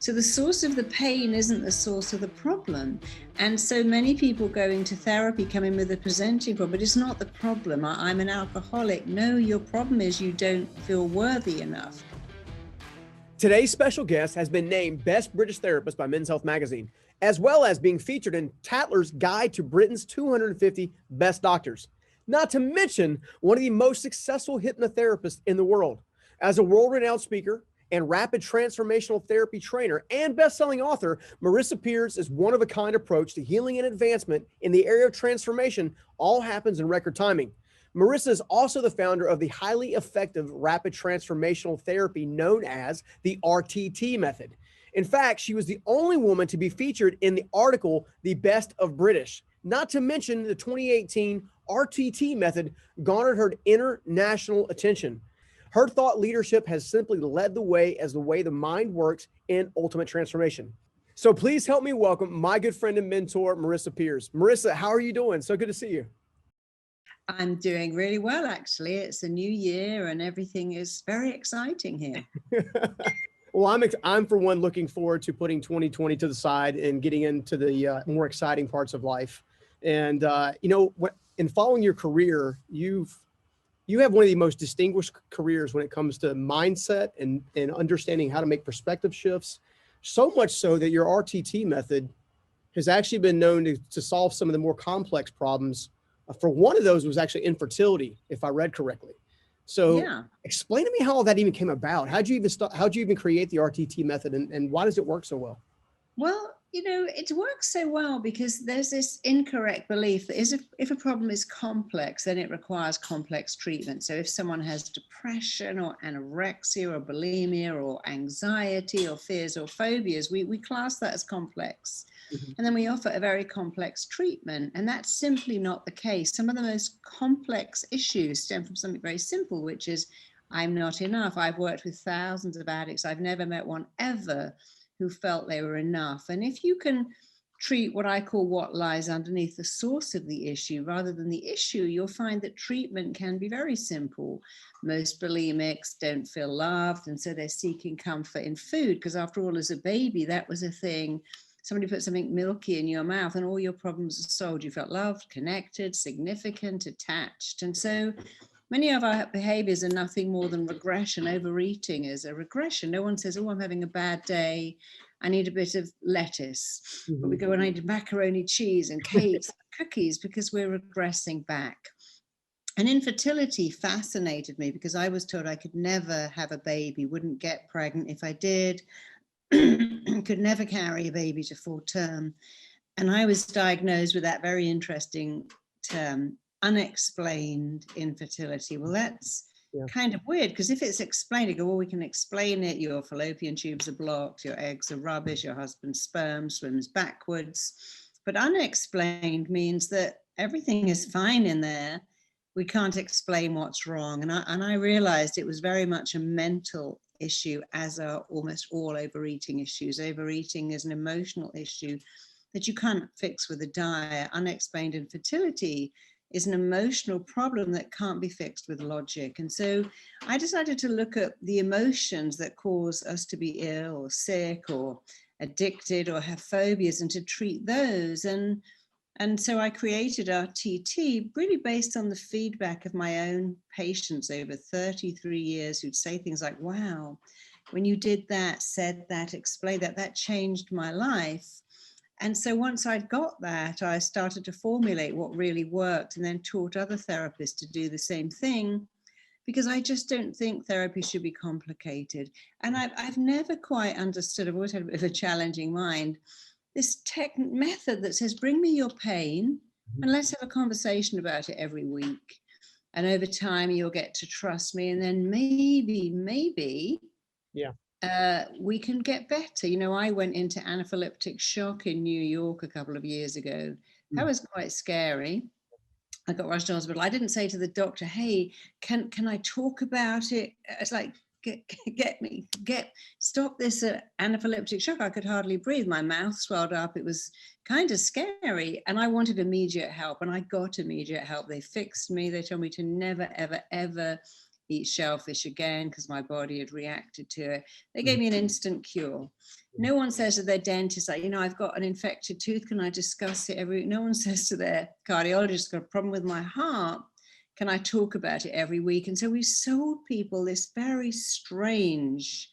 So the source of the pain isn't the source of the problem. And so many people going to therapy come in with a presenting problem, but it's not the problem. I'm an alcoholic. No, your problem is you don't feel worthy enough. Today's special guest has been named Best British Therapist by Men's Health magazine, as well as being featured in Tatler's Guide to Britain's 250 Best Doctors. Not to mention one of the most successful hypnotherapists in the world. As a world-renowned speaker and rapid transformational therapy trainer and best-selling author, Marisa Peer's is one-of-a-kind approach to healing and advancement in the area of transformation all happens in record timing. Marisa is also the founder of the highly effective rapid transformational therapy known as the RTT method. In fact, she was the only woman to be featured in the article, The Best of British. Not to mention the 2018 RTT method garnered her international attention. Her thought leadership has simply led the way as the way the mind works in ultimate transformation. So please help me welcome my good friend and mentor, Marisa Peer. Marisa, how are you doing? So good to see you. I'm doing really well, actually. It's a new year and everything is very exciting here. Well, I'm for one looking forward to putting 2020 to the side and getting into the more exciting parts of life. And in following your career, you have one of the most distinguished careers when it comes to mindset and understanding how to make perspective shifts. So much so that your RTT method has actually been known to solve some of the more complex problems. For one of those was actually infertility, if I read correctly. So yeah. Explain to me how all that even came about. How'd you even create the RTT method and why does it work so well? Well, it works so well because there's this incorrect belief that if a problem is complex, then it requires complex treatment. So if someone has depression or anorexia or bulimia or anxiety or fears or phobias, we class that as complex. Mm-hmm. And then we offer a very complex treatment. And that's simply not the case. Some of the most complex issues stem from something very simple, which is I'm not enough. I've worked with thousands of addicts. I've never met one ever who felt they were enough. And if you can treat what I call what lies underneath the source of the issue rather than the issue, you'll find that treatment can be very simple. Most bulimics don't feel loved, and so they're seeking comfort in food, because after all, as a baby, that was a thing. Somebody put something milky in your mouth and all your problems are solved. You felt loved, connected, significant, attached. And so many of our behaviors are nothing more than regression. Overeating is a regression. No one says, oh, I'm having a bad day. I need a bit of lettuce. Mm-hmm. But we go, and I need macaroni, cheese and cakes, cookies, because we're regressing back. And infertility fascinated me because I was told I could never have a baby, wouldn't get pregnant if I did, could never carry a baby to full term. And I was diagnosed with that very interesting term, unexplained infertility. Well, that's kind of weird, because if it's explained, you go, well, we can explain it. Your fallopian tubes are blocked, your eggs are rubbish, your husband's sperm swims backwards. But unexplained means that everything is fine in there. We can't explain what's wrong. And I realized it was very much a mental issue, as are almost all overeating issues. Overeating is an emotional issue that you can't fix with a diet. Unexplained infertility is an emotional problem that can't be fixed with logic. And so I decided to look at the emotions that cause us to be ill or sick or addicted or have phobias and to treat those. And so I created RTT really based on the feedback of my own patients over 33 years who'd say things like, wow, when you did that, said that, explained that, that changed my life. And so once I'd got that, I started to formulate what really worked and then taught other therapists to do the same thing, because I just don't think therapy should be complicated. And I've never quite understood, I've always had a bit of a challenging mind, this method that says, bring me your pain and let's have a conversation about it every week. And over time, you'll get to trust me. And then maybe, we can get better. I went into anaphylactic shock in New York a couple of years ago. That was quite scary. I got rushed to hospital. I didn't say to the doctor, hey, can I talk about it? It's like, stop this anaphylactic shock. I could hardly breathe. My mouth swelled up. It was kind of scary. And I wanted immediate help. And I got immediate help. They fixed me. They told me to never, ever, ever eat shellfish again because my body had reacted to it. They gave me an instant cure. No one says to their dentist, like, I've got an infected tooth. Can I discuss it every week? No one says to their cardiologist, got a problem with my heart. Can I talk about it every week? And so we sold people this very strange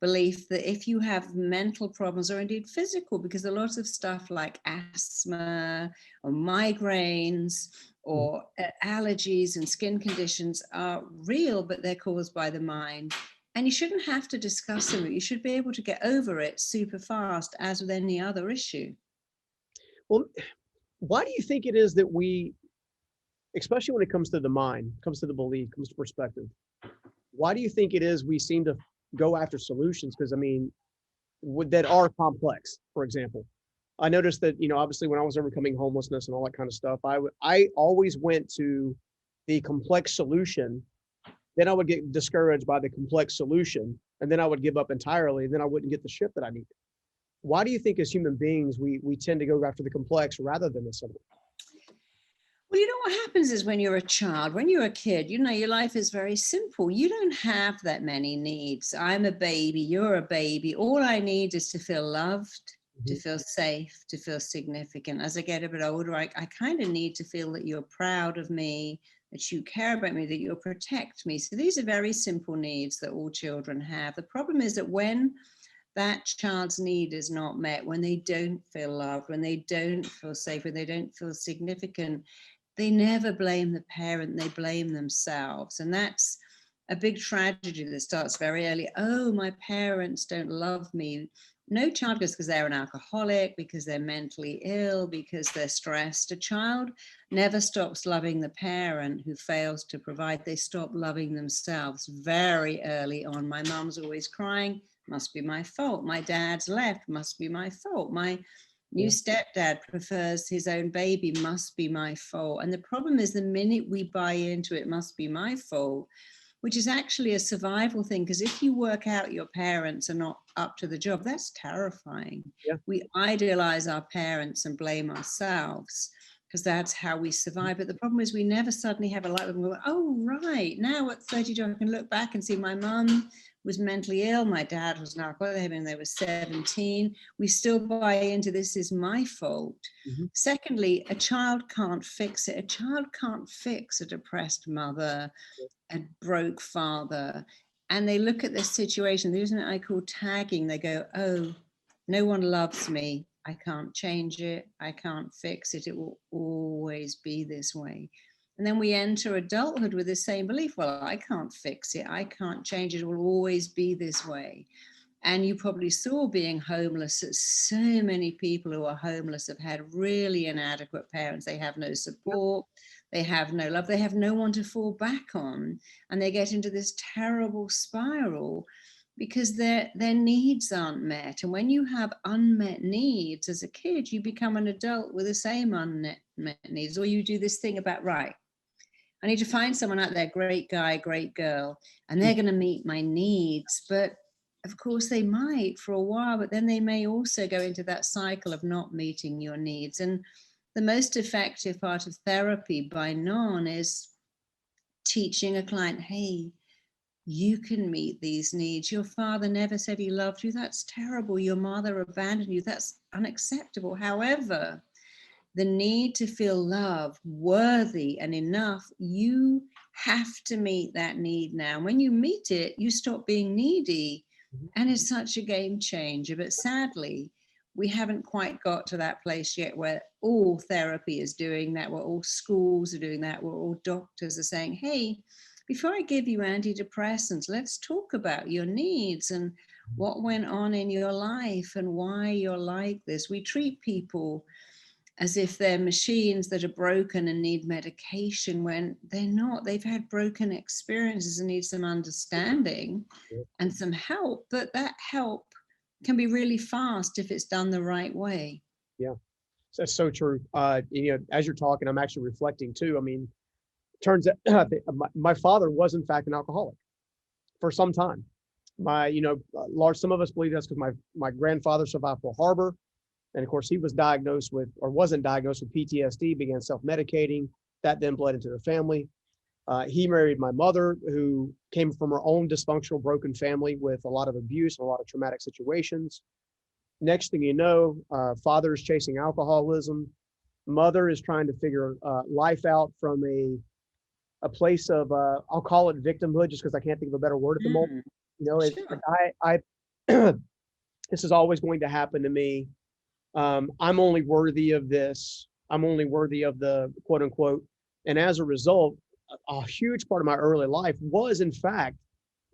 belief that if you have mental problems, or indeed physical, because a lot of stuff like asthma or migraines or allergies and skin conditions are real, but they're caused by the mind. And you shouldn't have to discuss them. You should be able to get over it super fast, as with any other issue. Well, why do you think it is that we, especially when it comes to the mind, comes to the belief, comes to perspective, why do you think it is we seem to go after solutions? Because that are complex. For example, I noticed that, obviously when I was overcoming homelessness and all that kind of stuff, I always went to the complex solution. Then I would get discouraged by the complex solution, and then I would give up entirely, and then I wouldn't get the shift that I needed. Why do you think as human beings, we tend to go after the complex rather than the simple? Well, what happens is when you're a child, when you're a kid, your life is very simple. You don't have that many needs. I'm a baby, you're a baby. All I need is to feel loved, to feel safe, to feel significant. As I get a bit older, I kind of need to feel that you're proud of me, that you care about me, that you'll protect me. So these are very simple needs that all children have. The problem is that when that child's need is not met, when they don't feel loved, when they don't feel safe, when they don't feel significant, they never blame the parent, they blame themselves. And that's a big tragedy that starts very early. Oh, my parents don't love me. No child goes because they're an alcoholic, because they're mentally ill, because they're stressed. A child never stops loving the parent who fails to provide. They stop loving themselves very early on. My mom's always crying, must be my fault. My dad's left, must be my fault. My new stepdad prefers his own baby, must be my fault. And the problem is the minute we buy into it must be my fault, which is actually a survival thing, because if you work out your parents are not up to the job, that's terrifying. Yeah. We idealize our parents and blame ourselves because that's how we survive. But the problem is we never suddenly have a light and go, oh, right, now at 32, I can look back and see my mum was mentally ill, my dad was an alcoholic, and they were 17. We still buy into this is my fault. Secondly, a child can't fix it. A child can't fix a depressed mother, a broke father. And they look at this situation, there's something I call tagging. They go, oh, no one loves me. I can't change it. I can't fix it. It will always be this way. And then we enter adulthood with the same belief. Well, I can't fix it. I can't change it. It will always be this way. And you probably saw being homeless that so many people who are homeless have had really inadequate parents. They have no support. They have no love. They have no one to fall back on. And they get into this terrible spiral because their needs aren't met. And when you have unmet needs as a kid, you become an adult with the same unmet needs. Or you do this thing about, right, I need to find someone out there, great guy, great girl, and they're going to meet my needs. But of course they might for a while, but then they may also go into that cycle of not meeting your needs. And the most effective part of therapy by none is teaching a client, hey, you can meet these needs. Your father never said he loved you. That's terrible. Your mother abandoned you. That's unacceptable. However, the need to feel loved, worthy, and enough, you have to meet that need now. When you meet it, you stop being needy. And it's such a game changer. But sadly, we haven't quite got to that place yet where all therapy is doing that, where all schools are doing that, where all doctors are saying, hey, before I give you antidepressants, let's talk about your needs and what went on in your life and why you're like this. We treat people as if they're machines that are broken and need medication when they're not. They've had broken experiences and need some understanding and some help, but that help can be really fast if it's done the right way. Yeah, that's so true. As you're talking, I'm actually reflecting too. I mean, turns out my father was in fact an alcoholic for some time. Some of us believe that's because my grandfather survived Pearl Harbor. And of course, he was wasn't diagnosed with PTSD, began self-medicating. That then bled into the family. He married my mother, who came from her own dysfunctional, broken family with a lot of abuse, and a lot of traumatic situations. Next thing you know, father is chasing alcoholism. Mother is trying to figure life out from a place of, I'll call it victimhood, just because I can't think of a better word at the moment. You know, it's Sure. I this is always going to happen to me. I'm only worthy of this. I'm only worthy of the quote unquote. And as a result, a huge part of my early life was, in fact,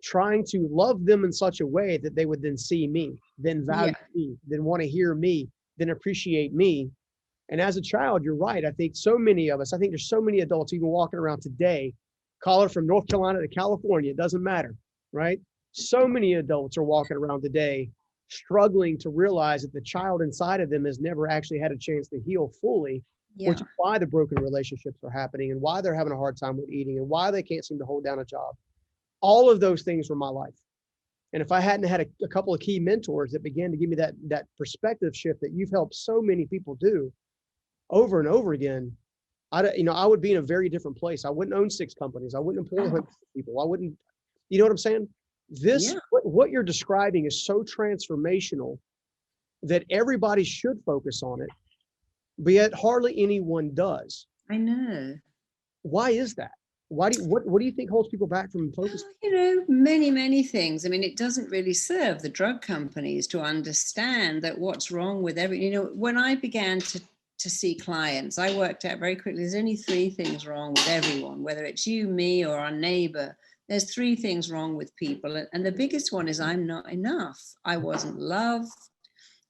trying to love them in such a way that they would then see me, then value Yeah. me, then want to hear me, then appreciate me. And as a child, you're right. I think so many of us, I think there's so many adults even walking around today, call it from North Carolina to California, it doesn't matter, right? So many adults are walking around today struggling to realize that the child inside of them has never actually had a chance to heal fully, which Yeah. is why the broken relationships are happening and why they're having a hard time with eating and why they can't seem to hold down a job. All of those things were my life. And if I hadn't had a couple of key mentors that began to give me that perspective shift that you've helped so many people do over and over again, I would be in a very different place. I wouldn't own 6 companies. I wouldn't employ hundreds of people. I wouldn't, you know what I'm saying? This, Yeah. what you're describing is so transformational that everybody should focus on it, but yet hardly anyone does. I know. Why is that? What do you think holds people back from focusing? Many, many things. I mean, it doesn't really serve the drug companies to understand that what's wrong with when I began to see clients, I worked out very quickly, there's only 3 things wrong with everyone, whether it's you, me, or our neighbor. There's 3 things wrong with people. And the biggest one is I'm not enough. I wasn't loved.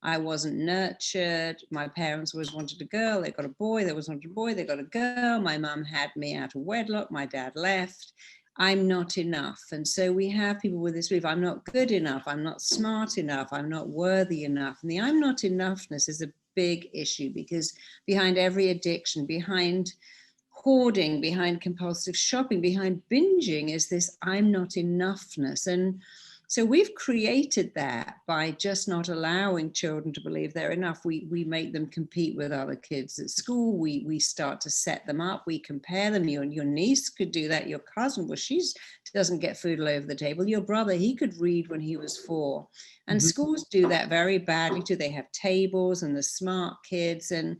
I wasn't nurtured. My parents always wanted a girl. They got a boy. They always wanted a boy. They got a girl. My mum had me out of wedlock. My dad left. I'm not enough. And so we have people with this belief, I'm not good enough. I'm not smart enough. I'm not worthy enough. And the I'm not enoughness is a big issue, because behind every addiction, behind hoarding, behind compulsive shopping, behind binging is this I'm not enoughness. And so we've created that by just not allowing children to believe they're enough. We make them compete with other kids at school. We start to set them up. We compare them. Your niece could do that. Your cousin, well, she doesn't get food all over the table. Your brother, he could read when he was 4. And schools do that very badly too. They have tables and the smart kids. And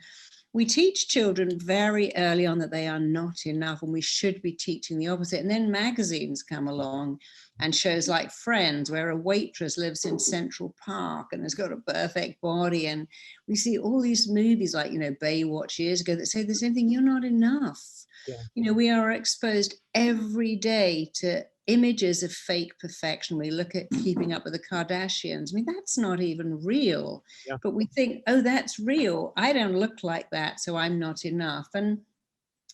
we teach children very early on that they are not enough, and we should be teaching the opposite. And then magazines come along and shows like Friends, where a waitress lives in Central Park and has got a perfect body. And we see all these movies like, Baywatch years ago that say the same thing, you're not enough. Yeah. We are exposed every day to images of fake perfection. We look at Keeping Up with the Kardashians. I mean, that's not even real. Yeah. But we think, oh, that's real. I don't look like that, so I'm not enough. And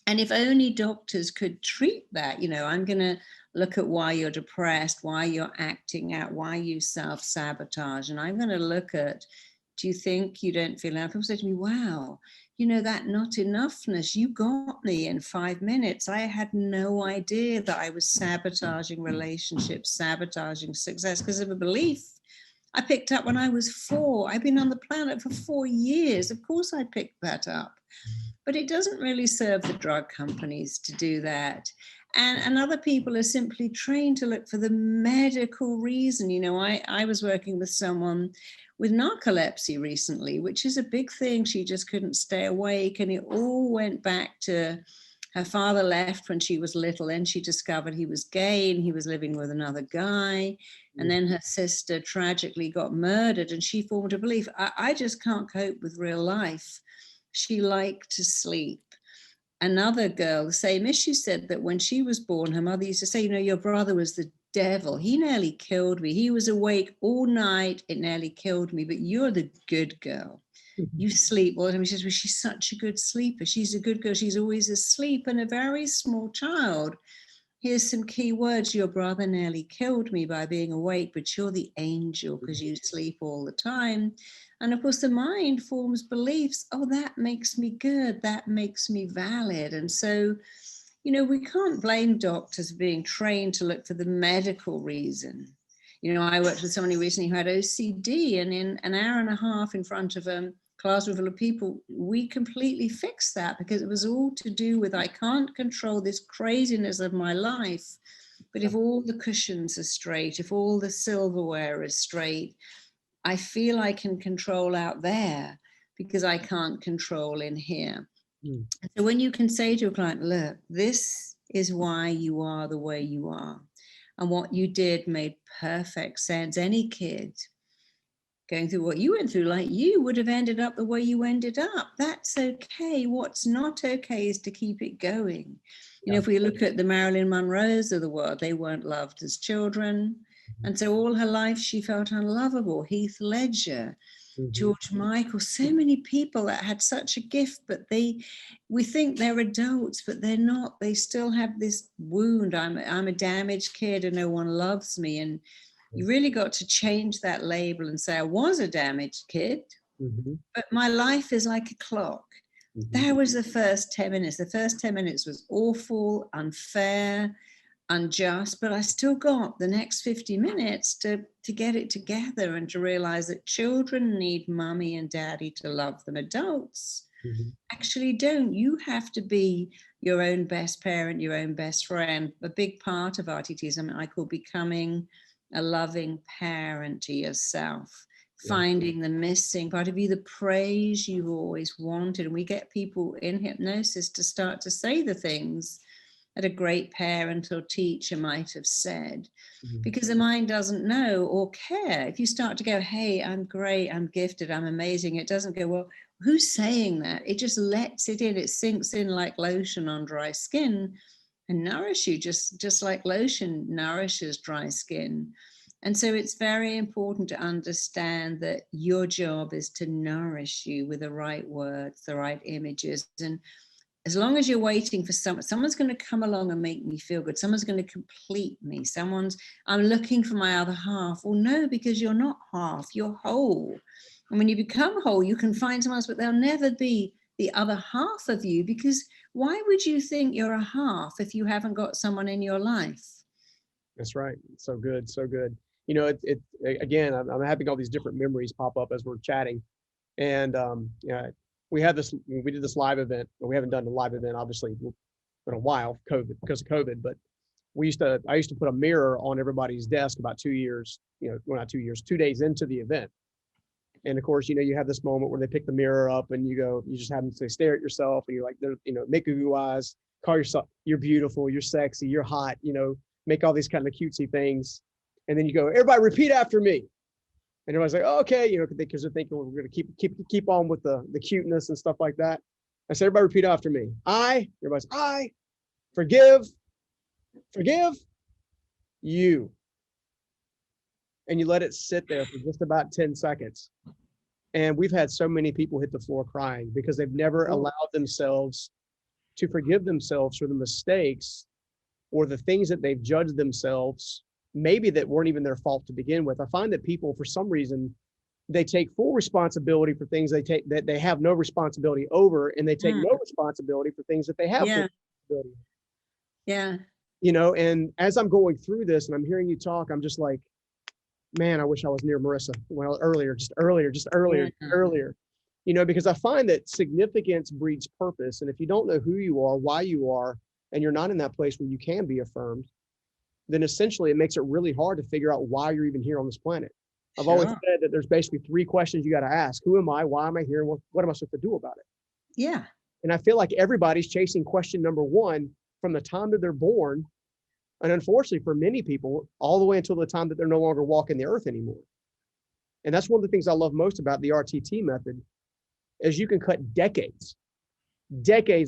if only doctors could treat that, I'm going to look at why you're depressed, why you're acting out, why you self-sabotage. And I'm going to look at, do you think you don't feel enough? People say to me, wow, that not enoughness, you got me in 5 minutes. I had no idea that I was sabotaging relationships, sabotaging success because of a belief I picked up when I was 4. I've been on the planet for 4 years. Of course I picked that up. But it doesn't really serve the drug companies to do that. And other people are simply trained to look for the medical reason. I was working with someone with narcolepsy recently, which is a big thing. She just couldn't stay awake. And it all went back to her father left when she was little. Then she discovered he was gay and he was living with another guy. And then her sister tragically got murdered. And she formed a belief, I just can't cope with real life. She liked to sleep. Another girl, the same issue, said that when she was born, her mother used to say, your brother was the devil. He nearly killed me. He was awake all night. It nearly killed me, but you're the good girl. You sleep all the time. She says, well, she's such a good sleeper. She's a good girl. She's always asleep. And a very small child, here's some key words. Your brother nearly killed me by being awake, but you're the angel because you sleep all the time. And of course, the mind forms beliefs. Oh, that makes me good. That makes me valid. And so, we can't blame doctors for being trained to look for the medical reason. I worked with somebody recently who had OCD, and in an hour and a half in front of classroom full of people, we completely fixed that because it was all to do with, I can't control this craziness of my life, but if all the cushions are straight, if all the silverware is straight, I feel I can control out there because I can't control in here. Mm. So when you can say to a client, look, this is why you are the way you are, and what you did made perfect sense. Any kid going through what you went through, like you, would have ended up the way you ended up. That's okay. What's not okay is to keep it going. You know, if we look at the Marilyn Monroes of the world, they weren't loved as children. And so all her life she felt unlovable. Heath Ledger, George Michael, so many people that had such a gift, but we think they're adults, but they're not. They still have this wound. I'm a damaged kid and no one loves me. And you really got to change that label and say, I was a damaged kid, but my life is like a clock. That was the first 10 minutes. The first 10 minutes was awful, unfair, unjust, but I still got the next 50 minutes to get it together and to realize that children need mommy and daddy to love them. Adults actually don't. You have to be your own best parent, your own best friend. A big part of RTT is something I call becoming a loving parent to yourself, finding the missing part of you, the praise you've always wanted. And we get people in hypnosis to start to say the things that a great parent or teacher might have said, because the mind doesn't know or care. If you start to go, hey, I'm great, I'm gifted, I'm amazing, it doesn't go, well, who's saying that? It just lets it in, it sinks in like lotion on dry skin and nourish you, just like lotion nourishes dry skin. And so it's very important to understand that your job is to nourish you with the right words, the right images. And as long as you're waiting for someone's going to come along and make me feel good, someone's going to complete me, I'm looking for my other half. Well, no, because you're not half, you're whole. And when you become whole, you can find someone else, but they'll never be the other half of you, because why would you think you're a half if you haven't got someone in your life? That's right. So good. So good. You know, again, I'm having all these different memories pop up as we're chatting. And we did this live event. We haven't done a live event, obviously, in a while, because of COVID, but I used to put a mirror on everybody's desk about 2 years, well, not 2 years, 2 days into the event. And of course, you have this moment where they pick the mirror up and you just have them say, stare at yourself, and you're like, make goo eyes, call yourself, you're beautiful, you're sexy, you're hot, make all these kind of cutesy things. And then you go, everybody repeat after me. And everybody's like, oh, okay, because they're thinking we're going to keep on with the cuteness and stuff like that. I said, everybody repeat after me. Everybody's, I forgive you. And you let it sit there for just about 10 seconds. And we've had so many people hit the floor crying because they've never allowed themselves to forgive themselves for the mistakes or the things that they've judged themselves, maybe that weren't even their fault to begin with. I find that people, for some reason, they take full responsibility for things that they have no responsibility over, and they take no responsibility for things that they have full responsibility. Yeah. And as I'm going through this and I'm hearing you talk, I'm just like, man, I wish I was near Marisa. Well, earlier, because I find that significance breeds purpose. And if you don't know who you are, why you are, and you're not in that place where you can be affirmed, then essentially it makes it really hard to figure out why you're even here on this planet. I've always said that there's basically 3 questions you got to ask. Who am I? Why am I here? And what am I supposed to do about it? Yeah. And I feel like everybody's chasing question number 1 from the time that they're born. And unfortunately for many people, all the way until the time that they're no longer walking the earth anymore. And that's one of the things I love most about the RTT method, is you can cut decades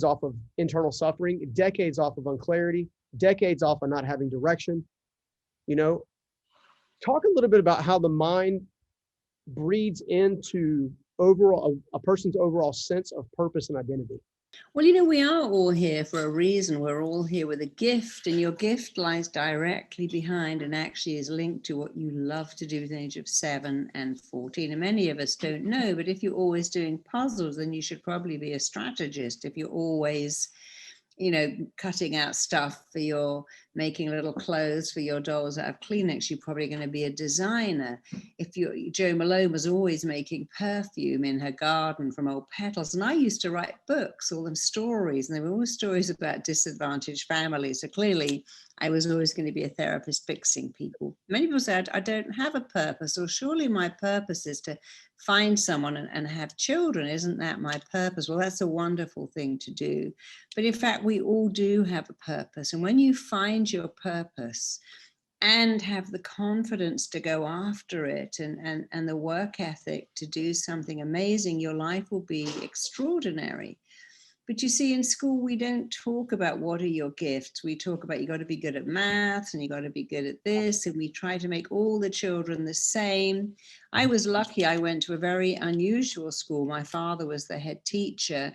off of internal suffering, decades off of unclarity, decades off of not having direction. Talk a little bit about how the mind breeds into a person's overall sense of purpose and identity. Well, we are all here for a reason. We're all here with a gift, and your gift lies directly behind and actually is linked to what you love to do at the age of 7 and 14. And many of us don't know, but if you're always doing puzzles, then you should probably be a strategist. If you're always, cutting out stuff for your making little clothes for your dolls out of Kleenex, you're probably going to be a designer. If Jo Malone was always making perfume in her garden from old petals. And I used to write books, all them stories, and they were always stories about disadvantaged families. So clearly I was always going to be a therapist fixing people. Many people said, I don't have a purpose, or surely my purpose is to find someone and have children. Isn't that my purpose? Well, that's a wonderful thing to do. But in fact, we all do have a purpose. And when you find your purpose and have the confidence to go after it and the work ethic to do something amazing, your life will be extraordinary. But you see, in school, we don't talk about what are your gifts. We talk about you got to be good at maths and you got to be good at this. And we try to make all the children the same. I was lucky. I went to a very unusual school. My father was the head teacher,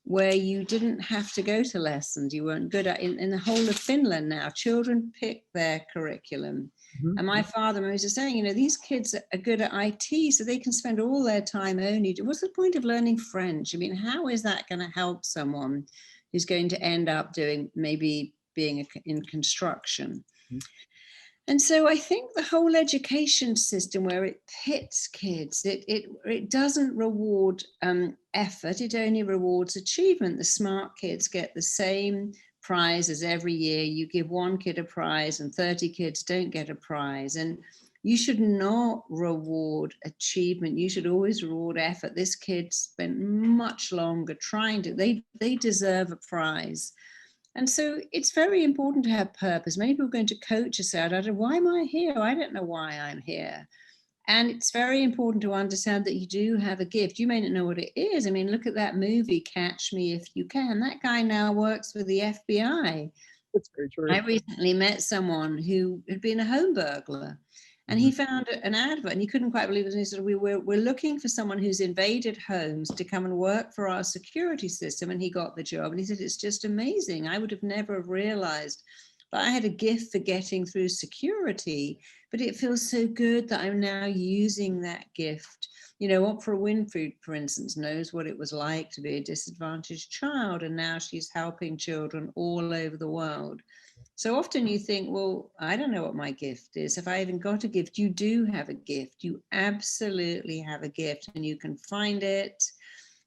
where you didn't have to go to lessons. You weren't good at in the whole of Finland now. Children pick their curriculum. And my father was just saying, these kids are good at IT, so they can spend all their time only. What's the point of learning French? I mean, how is that going to help someone who's going to end up maybe being in construction? And so I think the whole education system, where it pits kids, it doesn't reward effort, it only rewards achievement. The smart kids get the same prizes every year. You give one kid a prize and 30 kids don't get a prize. And you should not reward achievement. You should always reward effort. This kid spent much longer trying to, they deserve a prize. And so it's very important to have purpose. Many people are going to coach us out. I don't know, why am I here? I don't know why I'm here. And it's very important to understand that you do have a gift. You may not know what it is. I mean, look at that movie, Catch Me If You Can. That guy now works for the FBI. That's very true. I recently met someone who had been a home burglar. And he found an advert and he couldn't quite believe it. And he said, we're looking for someone who's invaded homes to come and work for our security system. And he got the job. And he said, it's just amazing. I would have never realized that I had a gift for getting through security, but it feels so good that I'm now using that gift. Oprah Winfrey, for instance, knows what it was like to be a disadvantaged child. And now she's helping children all over the world. So often you think, well, I don't know what my gift is. If I even got a gift, you do have a gift. You absolutely have a gift and you can find it.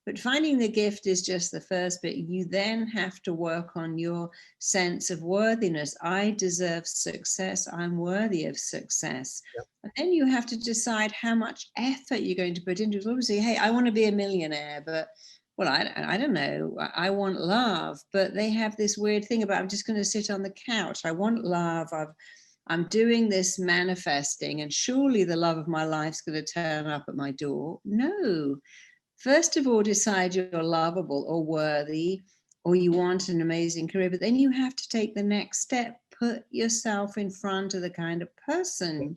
But finding the gift is just the first bit. You then have to work on your sense of worthiness. I deserve success. I'm worthy of success. Yep. And then you have to decide how much effort you're going to put into it. Obviously, hey, I want to be a millionaire, but well, I don't know. I want love, but they have this weird thing about I'm just going to sit on the couch. I want love. I'm doing this manifesting, and surely the love of my life's going to turn up at my door. No. First of all, decide you're lovable or worthy, or you want an amazing career, but then you have to take the next step. Put yourself in front of the kind of person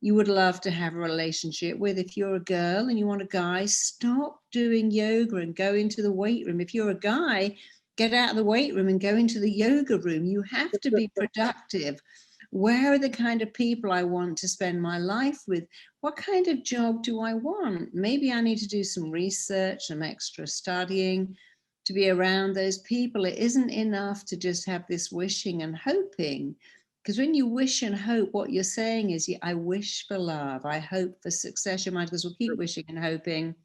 you would love to have a relationship with. If you're a girl and you want a guy, stop doing yoga and go into the weight room. If you're a guy, get out of the weight room and go into the yoga room. You have to be productive. Where are the kind of people I want to spend my life with? What kind of job do I want? Maybe I need to do some research, some extra studying to be around those people. It isn't enough to just have this wishing and hoping. Because when you wish and hope, what you're saying is, I wish for love, I hope for success. Your mind goes, well, keep wishing and hoping,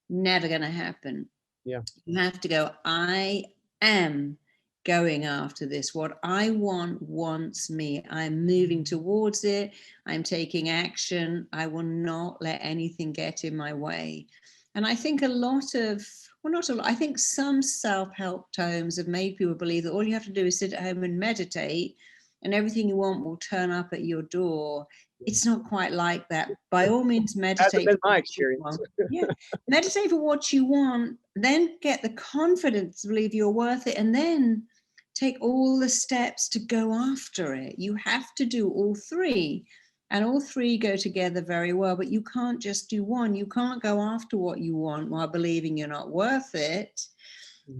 never going to happen. Yeah. You have to go, I am going after this. What I want wants me. I'm moving towards it. I'm taking action. I will not let anything get in my way. And I think I think some self-help tomes have made people believe that all you have to do is sit at home and meditate and everything you want will turn up at your door. It's not quite like that. By all means, meditate. Hasn't been my experience. Yeah, meditate for what you want, then get the confidence to believe you're worth it, and then take all the steps to go after it. You have to do all three, and all three go together very well, but you can't just do one. You can't go after what you want while believing you're not worth it.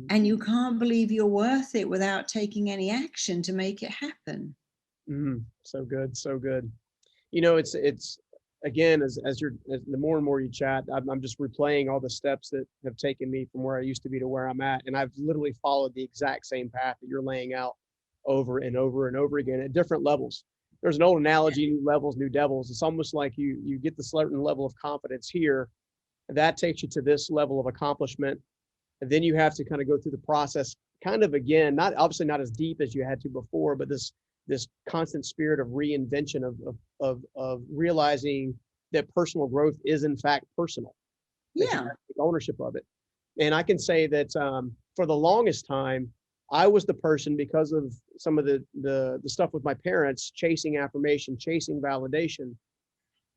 And you can't believe you're worth it without taking any action to make it happen. So good. So good. It's again, as the more and more you chat, I'm just replaying all the steps that have taken me from where I used to be to where I'm at. And I've literally followed the exact same path that you're laying out. over and over and over again at different levels. There's an old analogy, new levels, new devils. It's almost like you get the certain level of confidence here, and that takes you to this level of accomplishment. And then you have to kind of go through the process kind of again, not obviously not as deep as you had to before, but this constant spirit of reinvention of realizing that personal growth is in fact personal. That you have to take ownership of it. And I can say that for the longest time, I was the person, because of some of the stuff with my parents, chasing affirmation, chasing validation,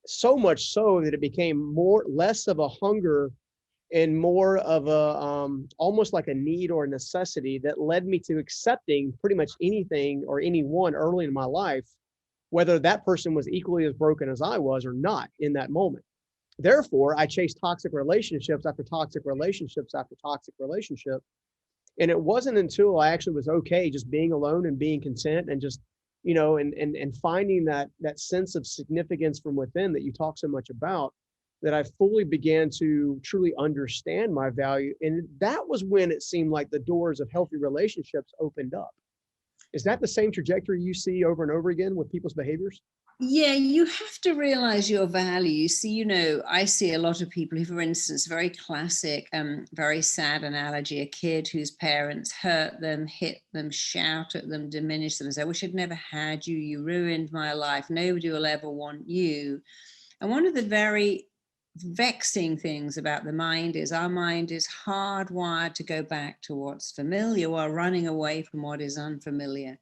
so much so that it became less of a hunger and more of a almost like a need or a necessity that led me to accepting pretty much anything or anyone early in my life, whether that person was equally as broken as I was or not in that moment. Therefore, I chased toxic relationships after toxic relationships after toxic relationship. And it wasn't until I actually was okay just being alone and being content and just, and finding that sense of significance from within that you talk so much about, that I fully began to truly understand my value. And that was when it seemed like the doors of healthy relationships opened up. Is that the same trajectory you see over and over again with people's behaviors? Yeah, you have to realize your value. You see, I see a lot of people who, for instance, very classic, very sad analogy, a kid whose parents hurt them, hit them, shout at them, diminish them, and say, I wish I'd never had you. You ruined my life. Nobody will ever want you. And one of the very vexing things about the mind is our mind is hardwired to go back to what's familiar while running away from what is unfamiliar.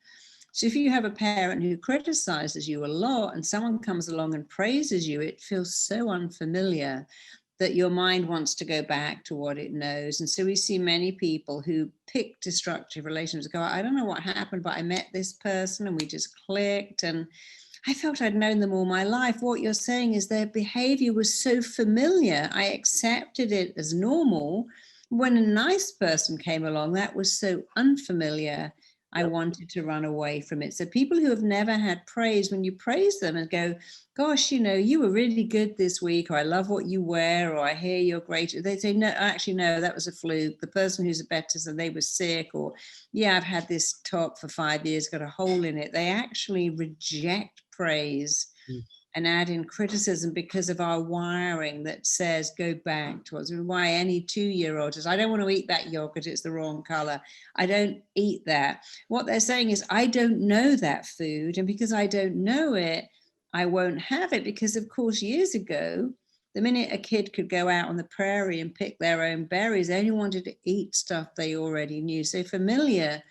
So if you have a parent who criticizes you a lot and someone comes along and praises you, it feels so unfamiliar that your mind wants to go back to what it knows. And so we see many people who pick destructive relationships, go, I don't know what happened, but I met this person and we just clicked and I felt I'd known them all my life. What you're saying is their behavior was so familiar. I accepted it as normal. When a nice person came along, that was so unfamiliar. I wanted to run away from it. So people who have never had praise, when you praise them and go, gosh, you were really good this week, or I love what you wear, or I hear you're great. They say, no, actually, no, that was a fluke. The person who's better said they were sick, or yeah, I've had this top for 5 years, got a hole in it. They actually reject praise and add in criticism because of our wiring that says go back to why any 2-year-old says, I don't want to eat that yogurt, it's the wrong color. I don't eat that. What they're saying is, I don't know that food. And because I don't know it, I won't have it. Because of course, years ago, the minute a kid could go out on the prairie and pick their own berries, they only wanted to eat stuff they already knew. So familiar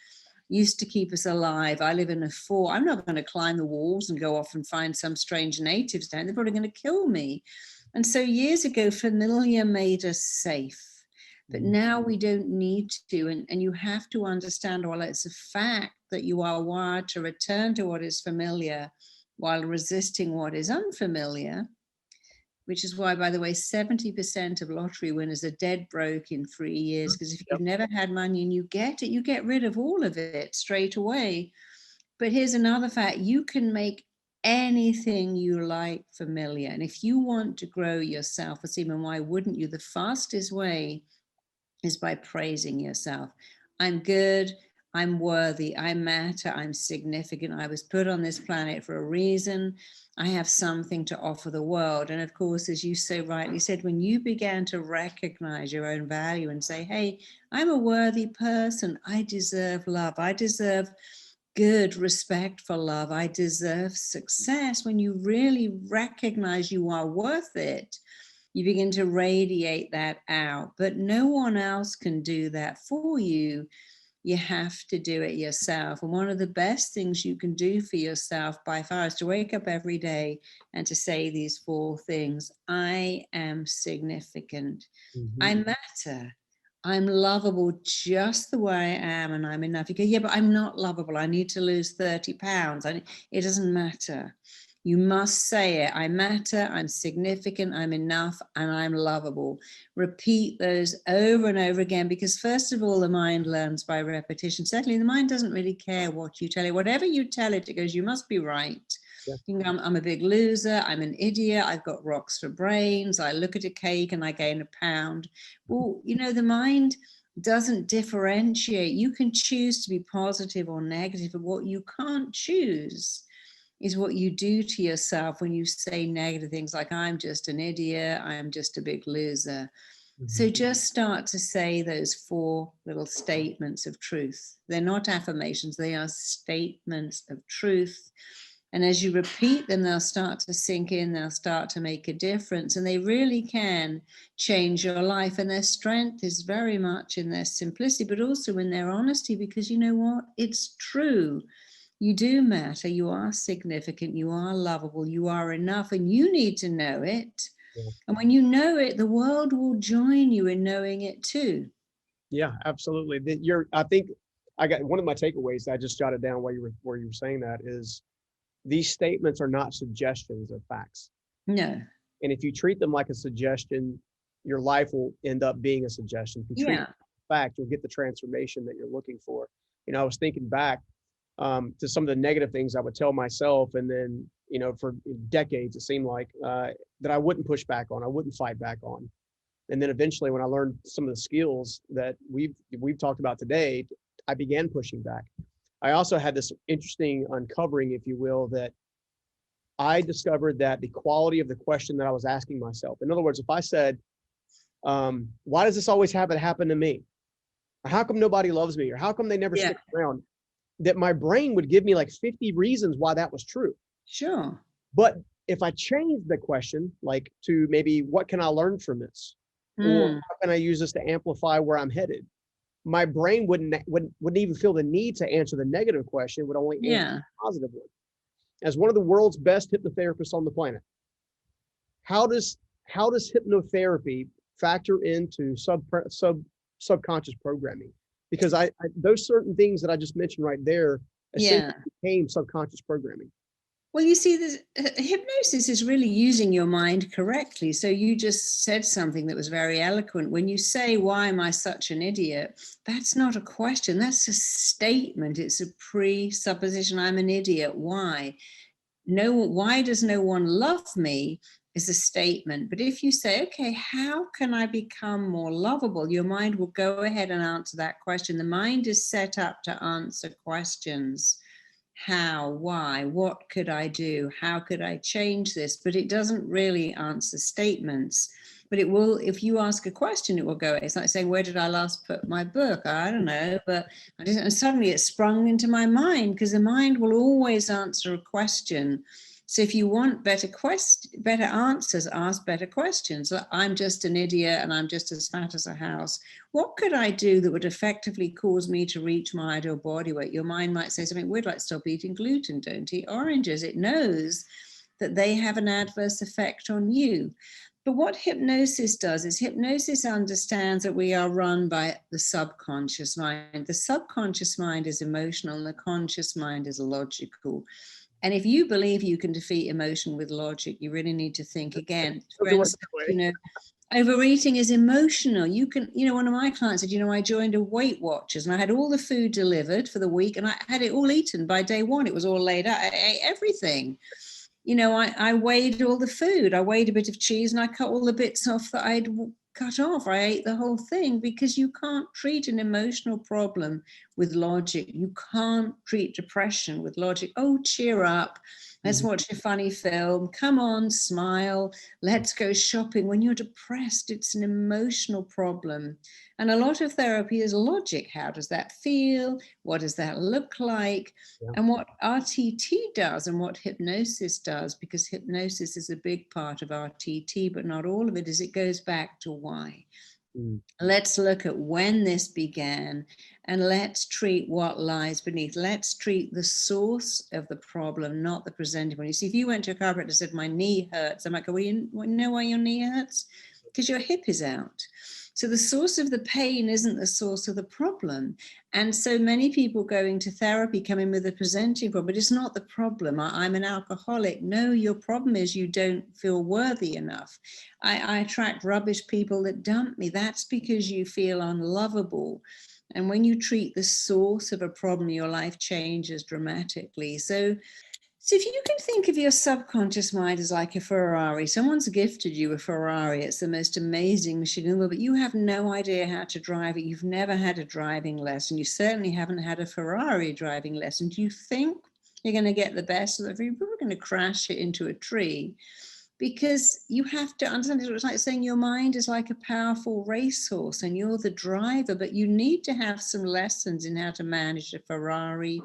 used to keep us alive. I live in a fort. I'm not going to climb the walls and go off and find some strange natives down. They're probably going to kill me. And so years ago, familiar made us safe. But now we don't need to. And you have to understand, well, it's a fact that you are wired to return to what is familiar while resisting what is unfamiliar. Which is why, by the way, 70% of lottery winners are dead broke in 3 years. Because if you've never had money and you get it, you get rid of all of it straight away. But here's another fact. You can make anything you like familiar. And if you want to grow your self-esteem, and why wouldn't you? The fastest way is by praising yourself. I'm good. I'm worthy. I matter. I'm significant. I was put on this planet for a reason. I have something to offer the world. And of course, as you so rightly said, when you began to recognize your own value and say, hey, I'm a worthy person. I deserve love. I deserve good, respectful love. I deserve success. When you really recognize you are worth it, you begin to radiate that out. But no one else can do that for you. You have to do it yourself. And one of the best things you can do for yourself by far is to wake up every day and to say these 4 things. I am significant. I matter. I'm lovable just the way I am, and I'm enough. You go, yeah, but I'm not lovable. I need to lose 30 pounds. It doesn't matter. You must say it. I matter, I'm significant, I'm enough, and I'm lovable. Repeat those over and over again, because first of all, the mind learns by repetition. Secondly, the mind doesn't really care what you tell it. Whatever you tell it, it goes, you must be right. Yeah. You can go, I'm a big loser, I'm an idiot, I've got rocks for brains, I look at a cake and I gain a pound. Well, the mind doesn't differentiate. You can choose to be positive or negative, but what you can't choose is what you do to yourself when you say negative things like, I'm just an idiot, I'm just a big loser. So just start to say those 4 little statements of truth. They're not affirmations, they are statements of truth. And as you repeat them, they'll start to sink in, they'll start to make a difference, and they really can change your life. And their strength is very much in their simplicity, but also in their honesty, because you know what? It's true. You do matter, you are significant, you are lovable, you are enough, and you need to know it. Yeah. And when you know it, the world will join you in knowing it too. Yeah, absolutely. I think I got one of my takeaways that I just jotted down while you were saying that is these statements are not suggestions, they're facts. No. And if you treat them like a suggestion, your life will end up being a suggestion. If you treat it like a fact, you'll get the transformation that you're looking for. You know, I was thinking back to some of the negative things I would tell myself, and then, you know, for decades it seemed like that I wouldn't push back on, I wouldn't fight back on. And then eventually, when I learned some of the skills that we've talked about today, I began pushing back. I also had this interesting uncovering, if you will, that I discovered that the quality of the question that I was asking myself. In other words, if I said, why does this always happen to me? Or how come nobody loves me? Or how come they never stick around? That my brain would give me like 50 reasons why that was true. Sure. But if I changed the question, like to maybe, what can I learn from this? Or how can I use this to amplify where I'm headed? My brain wouldn't even feel the need to answer the negative question, would only answer the positive one. As one of the world's best hypnotherapists on the planet, how does hypnotherapy factor into subconscious programming? Because I those certain things that I just mentioned right there essentially became subconscious programming. Well, you see, hypnosis is really using your mind correctly. So you just said something that was very eloquent. When you say, why am I such an idiot? That's not a question. That's a statement. It's a presupposition. I'm an idiot. Why? Why does no one love me is a statement. But if you say, okay, how can I become more lovable? Your mind will go ahead and answer that question. The mind is set up to answer questions. How, why, what could I do? How could I change this? But it doesn't really answer statements. But it will, if you ask a question, it will go. It's like saying, where did I last put my book? I don't know, but I didn't, and suddenly it sprung into my mind, because the mind will always answer a question. So if you want better answers, ask better questions. Like, I'm just an idiot and I'm just as fat as a house. What could I do that would effectively cause me to reach my ideal body weight? Your mind might say something weird like, stop eating gluten, don't eat oranges. It knows that they have an adverse effect on you. But what hypnosis does is hypnosis understands that we are run by the subconscious mind. The subconscious mind is emotional and the conscious mind is logical. And if you believe you can defeat emotion with logic, you really need to think again. For instance, overeating is emotional. You can, one of my clients said, I joined a Weight Watchers and I had all the food delivered for the week and I had it all eaten by day one. It was all laid out. I ate everything. I weighed all the food. I weighed a bit of cheese and I cut all the bits off that I'd cut off. I ate the whole thing, because you can't treat an emotional problem with logic. You can't treat depression with logic. Oh, cheer up. Let's watch a funny film. Come on, smile. Let's go shopping. When you're depressed, it's an emotional problem. And a lot of therapy is logic. How does that feel? What does that look like? Yeah. And what RTT does and what hypnosis does, because hypnosis is a big part of RTT, but not all of it, is it goes back to why. Let's look at when this began and let's treat what lies beneath. Let's treat the source of the problem, not the presenting one. You see, if you went to a chiropractor and said, my knee hurts, I might go, well, you know why your knee hurts? Because your hip is out. So the source of the pain isn't the source of the problem. And so many people going to therapy come in with a presenting problem, but it's not the problem. I'm an alcoholic. No, your problem is you don't feel worthy enough. I attract rubbish people that dump me. That's because you feel unlovable. And when you treat the source of a problem, your life changes dramatically. So So if you can think of your subconscious mind as like a Ferrari, someone's gifted you a Ferrari. It's the most amazing machine in the world, but you have no idea how to drive it. You've never had a driving lesson. You certainly haven't had a Ferrari driving lesson. Do you think you're going to get the best of it? You're probably going to crash it into a tree, because you have to understand it's like saying your mind is like a powerful racehorse and you're the driver, but you need to have some lessons in how to manage a Ferrari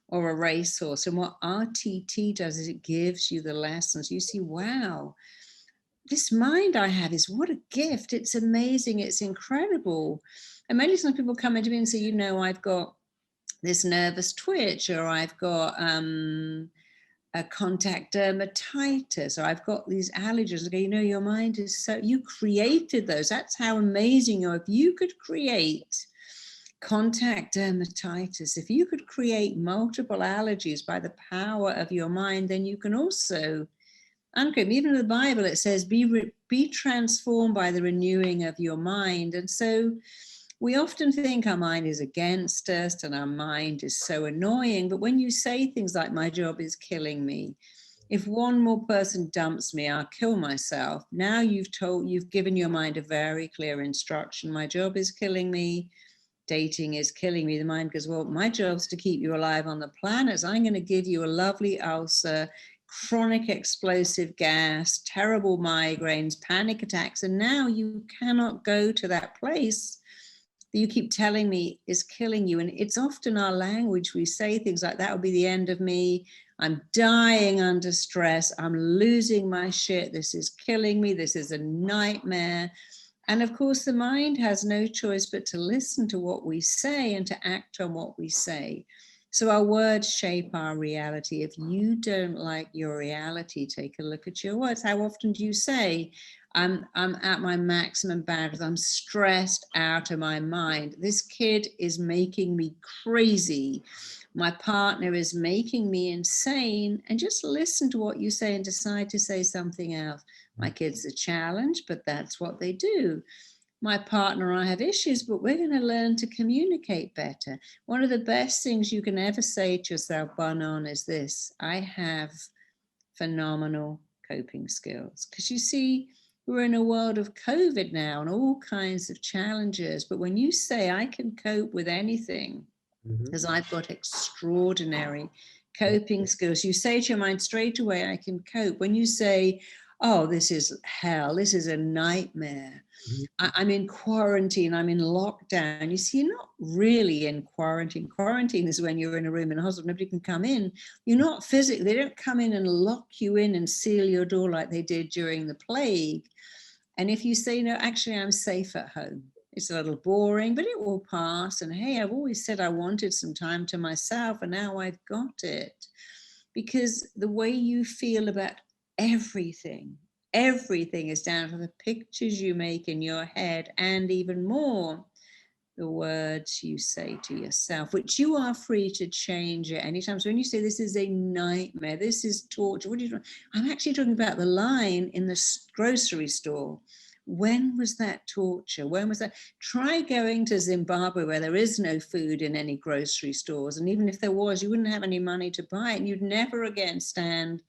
or a racehorse. And what RTT does is it gives you the lessons. You see, wow, this mind I have is what a gift. It's amazing. It's incredible. And many times people come into me and say, you know, I've got this nervous twitch, or I've got a contact dermatitis, or I've got these allergies. Okay, you know, your mind is so, you created those. That's how amazing you are. If you could create contact dermatitis, if you could create multiple allergies by the power of your mind, then you can also uncreate. Even in the Bible, it says, be transformed by the renewing of your mind. And so we often think our mind is against us and our mind is so annoying. But when you say things like, my job is killing me, if one more person dumps me, I'll kill myself. Now you've given your mind a very clear instruction. My job is killing me. Dating is killing me. The mind goes, well, my job's to keep you alive on the planet. So I'm going to give you a lovely ulcer, chronic explosive gas, terrible migraines, panic attacks. And now you cannot go to that place that you keep telling me is killing you. And it's often our language. We say things like, that will be the end of me. I'm dying under stress. I'm losing my shit. This is killing me. This is a nightmare. And of course, the mind has no choice but to listen to what we say and to act on what we say. So our words shape our reality. If you don't like your reality, take a look at your words. How often do you say, I'm at my maximum bandwidth, I'm stressed out of my mind, this kid is making me crazy, my partner is making me insane? And just listen to what you say and decide to say something else. My kid's a challenge, but that's what they do. My partner and I have issues, but we're going to learn to communicate better. One of the best things you can ever say to yourself, Banon, is this: I have phenomenal coping skills. Because you see, we're in a world of COVID now and all kinds of challenges. But when you say, I can cope with anything, because I've got extraordinary coping skills, you say to your mind straight away, I can cope. When you say, oh, this is hell, this is a nightmare, I'm in quarantine, I'm in lockdown. You see, you're not really in quarantine. Quarantine is when you're in a room in a hospital, nobody can come in. You're not physically, they don't come in and lock you in and seal your door like they did during the plague. And if you say, no, actually, I'm safe at home. It's a little boring, but it will pass. And hey, I've always said I wanted some time to myself, and now I've got it. Because the way you feel about everything is down to the pictures you make in your head, and even more, the words you say to yourself, which you are free to change at any time. So when you say this is a nightmare, this is torture, what are you doing? I'm actually talking about the line in the grocery store. When was that torture? When was that? Try going to Zimbabwe, where there is no food in any grocery stores. And even if there was, you wouldn't have any money to buy it. And you'd never again stand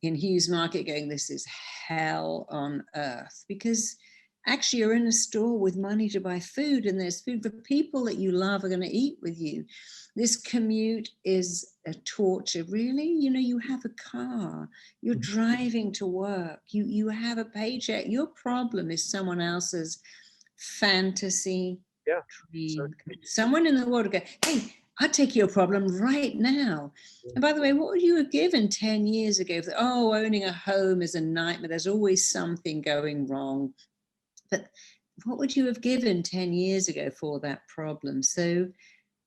in Hughes Market going, this is hell on earth. Because actually you're in a store with money to buy food, and there's food. The people that you love are going to eat with you. This commute is a torture. Really? You know, you have a car, you're driving to work, you have a paycheck. Your problem is someone else's fantasy dream. Someone in the world will go, hey, I'll take your problem right now. And by the way, what would you have given 10 years ago? Oh, owning a home is a nightmare. There's always something going wrong. But what would you have given 10 years ago for that problem? So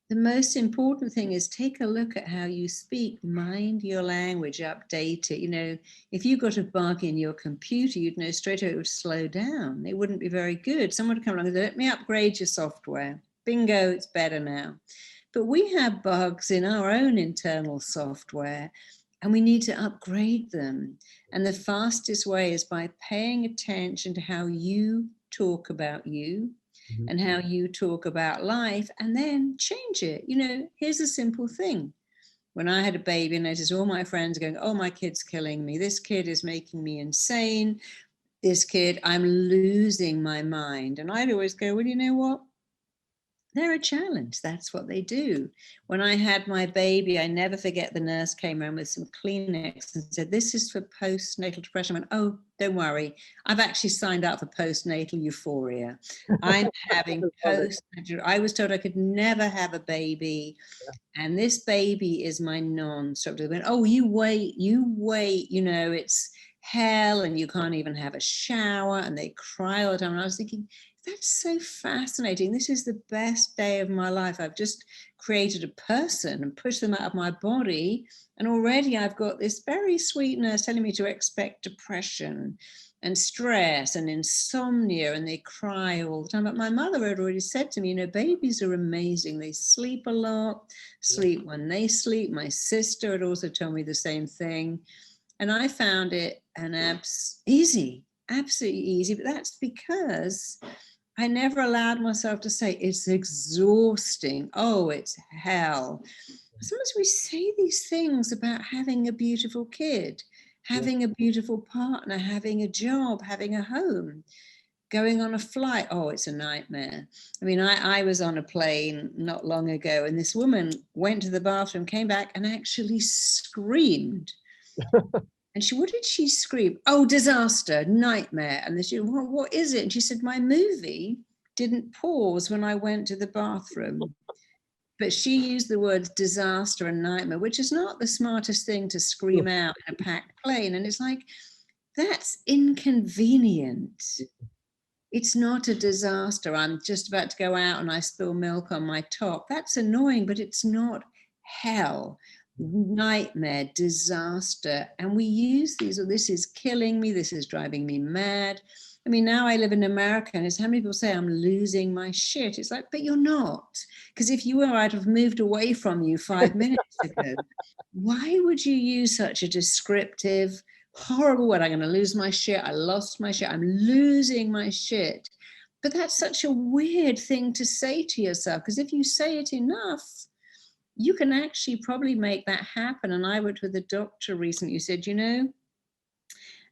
the most important thing is take a look at how you speak, mind your language, update it. You know, if you got a bug in your computer, you'd know straight away it would slow down. It wouldn't be very good. Someone would come along and say, let me upgrade your software. Bingo, it's better now. But we have bugs in our own internal software, and we need to upgrade them. And the fastest way is by paying attention to how you talk about you and how you talk about life, and then change it. You know, here's a simple thing. When I had a baby, I noticed all my friends going, oh, my kid's killing me. This kid is making me insane. This kid, I'm losing my mind. And I'd always go, well, you know what? They're a challenge. That's what they do. When I had my baby, I never forget the nurse came around with some Kleenex and said, this is for postnatal depression. I went, oh, don't worry. I've actually signed up for postnatal euphoria. I'm having postnatal. I was told I could never have a baby. And this baby is my non-stop. They went, oh, you wait, you know, it's hell and you can't even have a shower. And they cry all the time. And I was thinking, that's so fascinating. This is the best day of my life. I've just created a person and pushed them out of my body. And already I've got this very sweet nurse telling me to expect depression and stress and insomnia, and they cry all the time. But my mother had already said to me, you know, babies are amazing. They sleep a lot, sleep when they sleep. My sister had also told me the same thing. And I found it easy, absolutely easy. But that's because I never allowed myself to say it's exhausting. Oh, it's hell. Sometimes we say these things about having a beautiful kid, having a beautiful partner, having a job, having a home, going on a flight. Oh, it's a nightmare. I mean, I was on a plane not long ago, and this woman went to the bathroom, came back, and actually screamed. And what did she scream? Oh, disaster, nightmare. And she, what is it? And she said, my movie didn't pause when I went to the bathroom. But she used the words disaster and nightmare, which is not the smartest thing to scream out in a packed plane. And it's like, that's inconvenient. It's not a disaster. I'm just about to go out and I spill milk on my top. That's annoying, but it's not hell. Nightmare, disaster. And we use these, or this is killing me, this is driving me mad. I mean, now I live in America, and it's how many people say I'm losing my shit. It's like, but you're not. Because if you were, I'd have moved away from you 5 minutes ago. Why would you use such a descriptive, horrible word? I'm going to lose my shit. I lost my shit. I'm losing my shit. But that's such a weird thing to say to yourself, because if you say it enough, you can actually probably make that happen. And I went with a doctor recently who said, you know,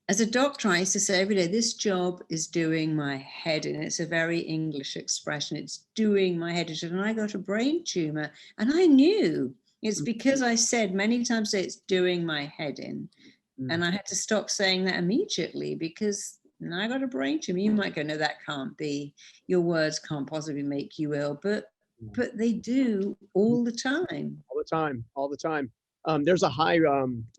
as a doctor, I used to say every day, this job is doing my head in. It's a very English expression. It's doing my head in. And I got a brain tumor. And I knew it's because I said many times it's doing my head in. And I had to stop saying that immediately, because now I got a brain tumor. You might go, no, that can't be. Your words can't possibly make you ill. But they do all the time. All the time. There's a high, it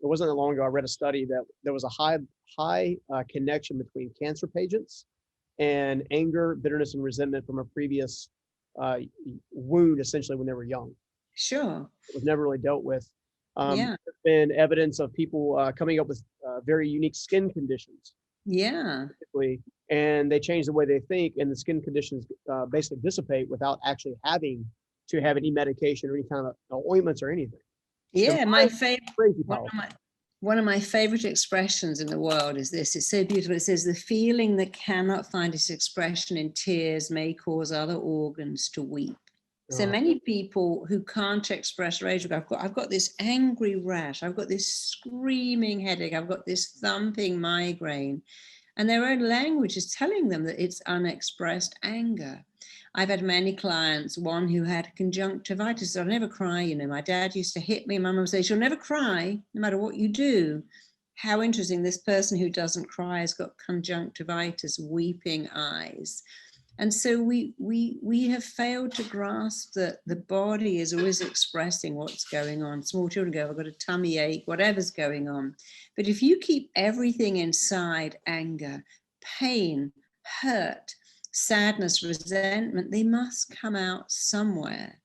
wasn't that long ago, I read a study that there was a high connection between cancer patients and anger, bitterness, and resentment from a previous wound, essentially, when they were young. Sure. It was never really dealt with. There's been evidence of people coming up with very unique skin conditions. Yeah. And they change the way they think, and the skin conditions basically dissipate without actually having to have any medication or any kind of ointments or anything. Yeah, my favorite, one of my favorite expressions in the world is this. It's so beautiful. It says, the feeling that cannot find its expression in tears may cause other organs to weep. So many people who can't express rage, I've got this angry rash, I've got this screaming headache, I've got this thumping migraine, and their own language is telling them that it's unexpressed anger. I've had many clients, one who had conjunctivitis. I'll never cry. You know, my dad used to hit me. My mum would say, she'll never cry, no matter what you do. How interesting. This person who doesn't cry has got conjunctivitis, weeping eyes. And so we have failed to grasp that the body is always expressing what's going on. Small children go, I've got a tummy ache, whatever's going on. But if you keep everything inside, anger, pain, hurt, sadness, resentment, they must come out somewhere.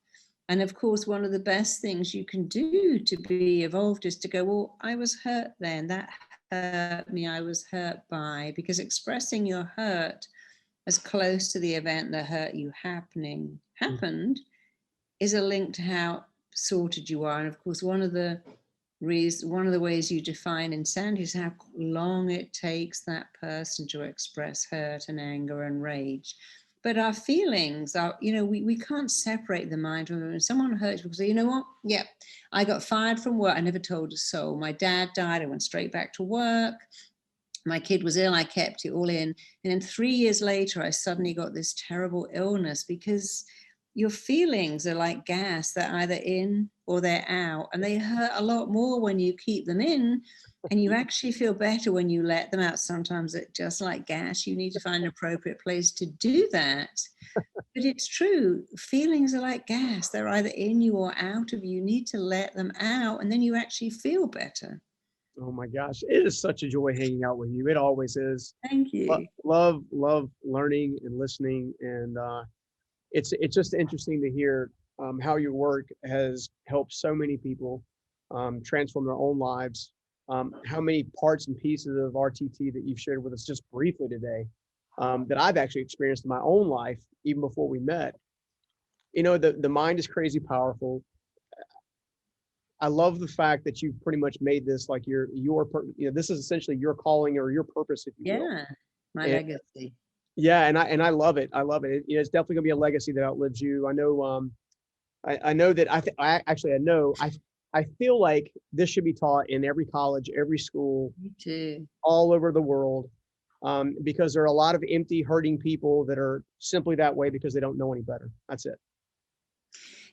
And of course, one of the best things you can do to be evolved is to go, well, I was hurt then, that hurt me, I was hurt by, because expressing your hurt as close to the event that hurt you happened is a link to how sorted you are. And of course, one of the ways you define insanity is how long it takes that person to express hurt and anger and rage. But our feelings are, we can't separate the mind from when someone hurts, because you know what? Yeah, I got fired from work. I never told a soul. My dad died. I went straight back to work. My kid was ill. I kept it all in. And then 3 years later, I suddenly got this terrible illness, because your feelings are like gas. They're either in or they're out. And they hurt a lot more when you keep them in. And you actually feel better when you let them out. Sometimes it's just like gas. You need to find an appropriate place to do that. But it's true. Feelings are like gas. They're either in you or out of you. You need to let them out, and then you actually feel better. Oh my gosh, it is such a joy hanging out with you. It always is. Thank you. Love learning and listening, and it's just interesting to hear how your work has helped so many people transform their own lives. How many parts and pieces of RTT that you've shared with us just briefly today that I've actually experienced in my own life, even before we met. The mind is crazy powerful. I love the fact that you've pretty much made this like this is essentially your calling or your purpose, if you will. Yeah, my legacy. Yeah, and I love it. I love it. It's definitely gonna be a legacy that outlives you. I know. I know that I feel like this should be taught in every college, every school, Me too. all over the world, because there are a lot of empty, hurting people that are simply that way because they don't know any better. That's it.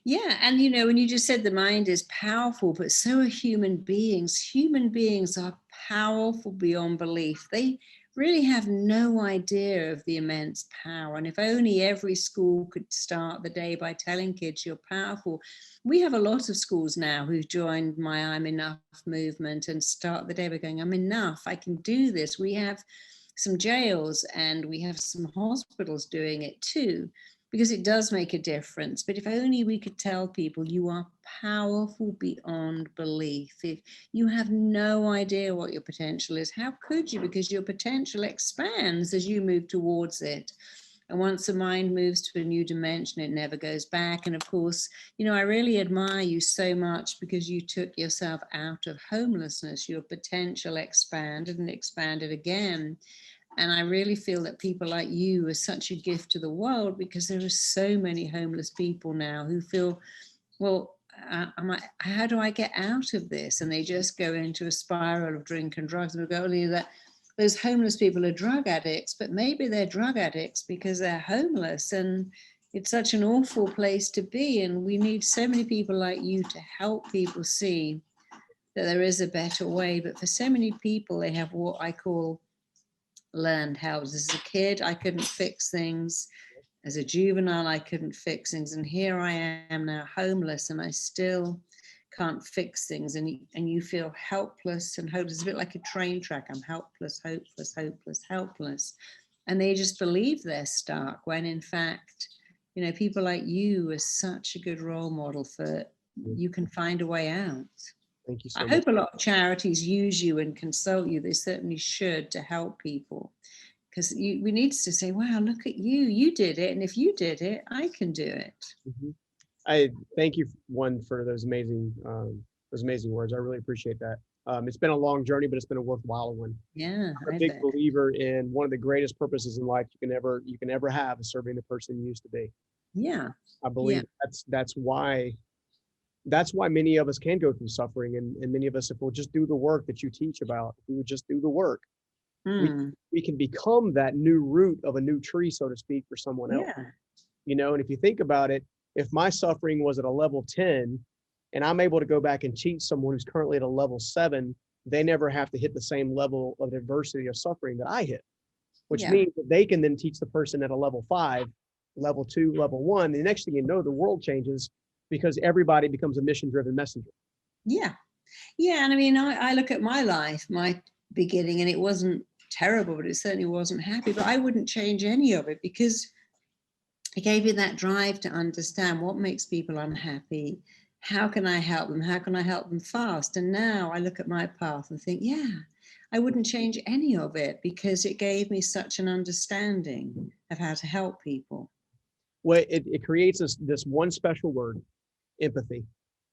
Yeah, and when you just said the mind is powerful, but so are human beings. Human beings are powerful beyond belief. They really have no idea of the immense power. And if only every school could start the day by telling kids you're powerful. We have a lot of schools now who've joined my I'm Enough movement and start the day by going, I'm enough, I can do this. We have some jails and we have some hospitals doing it too, because it does make a difference. But if only we could tell people you are powerful beyond belief. If you have no idea what your potential is, how could you? Because your potential expands as you move towards it. And once the mind moves to a new dimension, it never goes back. And of course, I really admire you so much because you took yourself out of homelessness. Your potential expanded and expanded again. And I really feel that people like you are such a gift to the world, because there are so many homeless people now who feel, well, how do I get out of this? And they just go into a spiral of drink and drugs. And we go, only that those homeless people are drug addicts, but maybe they're drug addicts because they're homeless. And it's such an awful place to be. And we need so many people like you to help people see that there is a better way. But for so many people, they have what I call learned help. As a kid, I couldn't fix things. As a juvenile, I couldn't fix things. And here I am now homeless, and I still can't fix things. And you feel helpless and hopeless. It's a bit like a train track. I'm helpless, hopeless, hopeless, helpless. And they just believe they're stuck, when in fact, people like you are such a good role model for you can find a way out. Thank you so I much. hope a lot of charities use you and consult you. They certainly should, to help people, because we need to say, wow, look at you. You did it. And if you did it, I can do it. Mm-hmm. I thank you, for those amazing words. I really appreciate that. It's been a long journey, but it's been a worthwhile one. Yeah. I'm a big believer in one of the greatest purposes in life you can ever have is serving the person you used to be. Yeah. I believe that's why many of us can go through suffering, and many of us, if we'll just do the work that you teach about, if we would just do the work, we can become that new root of a new tree, so to speak, for someone else. Yeah. And if you think about it, if my suffering was at a level 10 and I'm able to go back and teach someone who's currently at a level 7, they never have to hit the same level of adversity of suffering that I hit, which means that they can then teach the person at a level 5, level 2, level 1. The next thing you know, the world changes, because everybody becomes a mission-driven messenger. Yeah. Yeah. And I mean, I look at my life, my beginning, and it wasn't terrible, but it certainly wasn't happy. But I wouldn't change any of it, because it gave me that drive to understand what makes people unhappy. How can I help them? How can I help them fast? And now I look at my path and think, yeah, I wouldn't change any of it, because it gave me such an understanding of how to help people. Well, it creates this one special word, empathy.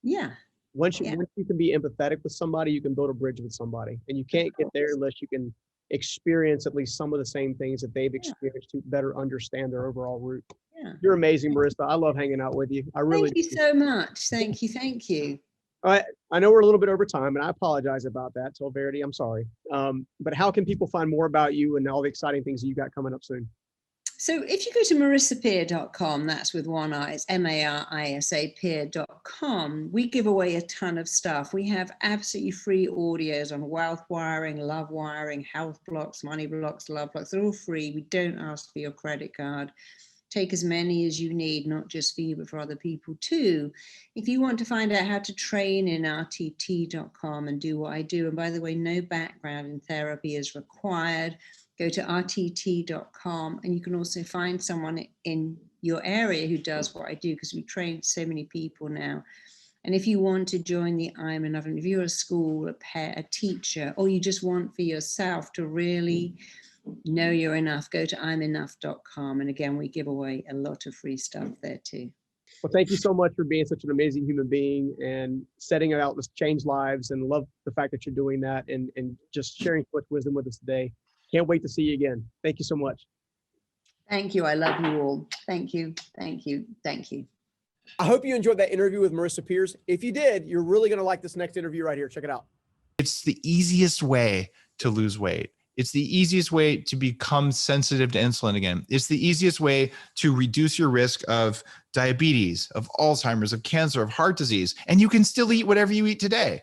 Yeah. Once you can be empathetic with somebody, you can build a bridge with somebody, and you can't get there unless you can experience at least some of the same things that they've experienced to better understand their overall root. Yeah. You're amazing, Marisa. I love hanging out with you. I really Thank you so much. Thank you. Thank you. All right. I know we're a little bit over time, and I apologize about that. So Verity, I'm sorry. But how can people find more about you and all the exciting things that you got coming up soon? So if you go to marisapeer.com, that's with one I, it's Marisa peer.com, we give away a ton of stuff. We have absolutely free audios on wealth wiring, love wiring, health blocks, money blocks, love blocks. They're all free. We don't ask for your credit card. Take as many as you need, not just for you, but for other people too. If you want to find out how to train in rtt.com and do what I do, and by the way, no background in therapy is required, go to rtt.com, and you can also find someone in your area who does what I do, because we train so many people now. And if you want to join the I'm Enough, and if you're a school, a teacher, or you just want for yourself to really know you're enough, go to imenough.com. And again, we give away a lot of free stuff there too. Well, thank you so much for being such an amazing human being and setting out to change lives, and love the fact that you're doing that and just sharing so much wisdom with us today. Can't wait to see you again. Thank you so much. Thank you. I love you all. Thank you. Thank you. Thank you. I hope you enjoyed that interview with Marisa Peer. If you did, you're really going to like this next interview right here. Check it out. It's the easiest way to lose weight. It's the easiest way to become sensitive to insulin again. It's the easiest way to reduce your risk of diabetes, of Alzheimer's, of cancer, of heart disease. And you can still eat whatever you eat today.